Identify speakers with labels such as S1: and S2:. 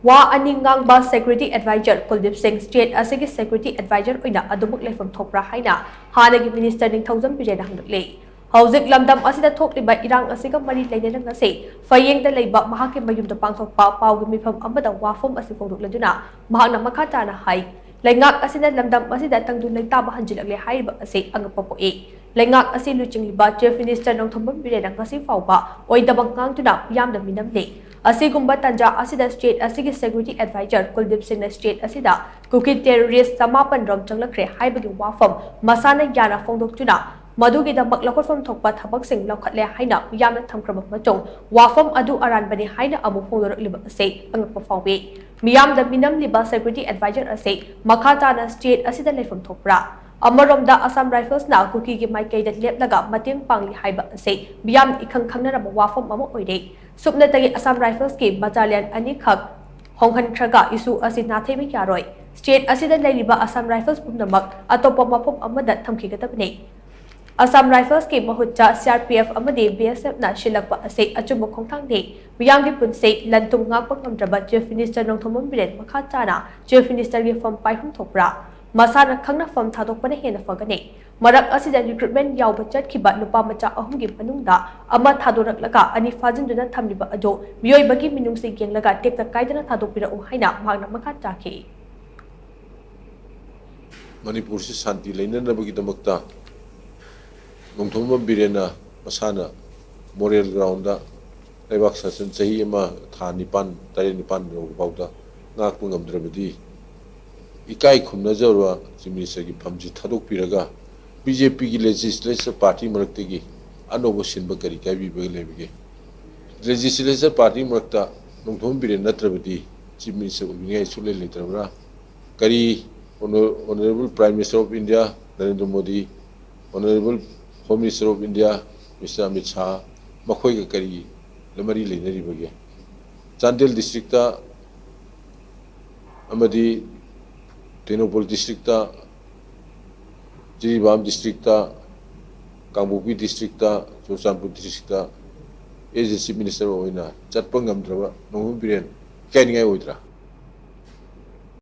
S1: वा अनि ngang security advisor Kuldip Singh state asigi security advisor oina adumuk leifam thokra haina hanagi minister Ningthaujan Birena hangdakle hauzik lamdam asida thokliba irang asiga mari leinena ngase fayengda leiba mahake mayumda pangthokpa pawgi mifam amada wafam asi fongdokladuna mahakna makha tana hai leingak asina lamdam asida tangdu leitaba hanjilakle haiba ase angapa poe leingak asi luchingliba chief minister Ningthaujan Birena ngasi fawba oidabang ngangtuna yamda minamle असिगुम्बा तंजा असिदा state असिगी security adviser Kuldeep Singh state असिदा Kuki terrorist समापन रोम चंगलखरे हाइबगी वाफम मसाना याना फोंदोक्तुना मदुगिदमक लखोफम थोकपा थबकसिंग लौखटले हाइना यामना थमख्रब मतों वाफम अदु अरानबनी हाइना अमु फोंदोरकलिबा असे अंगप फावे मियामदा मिनमलिबा सेक्यूरिटी एडवाइजर असे मखाताना स्टेट असिदा लेफम थोकप्रा अमरोमदा असम राइफल्स ना कुकी की माइकेदा लेपलगा मतेंग पांगली हाइबा असे मियाम इखंग खंगनरब वाफम अमु ओइरे सुपनतगी असम राइफल्स की बटालियन अनिखक होंगहनख्रगा इशू असि नाथेबि यारोय स्टेट असिदा लेरिबा असम राइफल्स पुनमक अतोप मफम अमदा थमखिगदबने असम राइफल्स की महुच्चा सीआरपीएफ अमदे बीएसएफ ना शिलकपा असे अचुब खोंथांगने मियांगी पुनसे लंतुम ngakpa ngamdraba chief minister Nongthomam Biren makha chana chief minister gi fam paihum thokra masana khangna fam thadokpane hena fagane marak asida recruitment yawba chatkiba nupa macha ahum gi manungda ama thadoraklaga ani fajinduna thamliba ajo miyoi bagi minungsi genglaga tekta kaidana thadokpira u haina magna makha chakhi
S2: Manipur se shanti leinanabagi damakta Nongthomam Birena masana moral ground da leibak sasan chahi ama tha nipan tare nipan ro bauda ngakpa ngamdrabadi ikai khumna jarwa chiminisa gi phamji thadok piraga BJP की legislature party मरक्ते की अनोबो सिनबा करी काय बिबे लेबिगे legislature party मरक्ता नोंथोम बिरे नत्रबदी chief minister उबिंगे सुले लेत्रबरा करी honourable prime minister of India Narendra Modi honourable home minister of India mister Amit Shah मखोय का करी लमरी लेनरिबगे चांदेल डिस्ट्रिक्ट अमदी Tengnoupal district Jiribam district Kangpokpi district Churachandpur district as chief minister होइना चटपा ngamdraba Nongthom Biren कायनिङाय ओइद्रा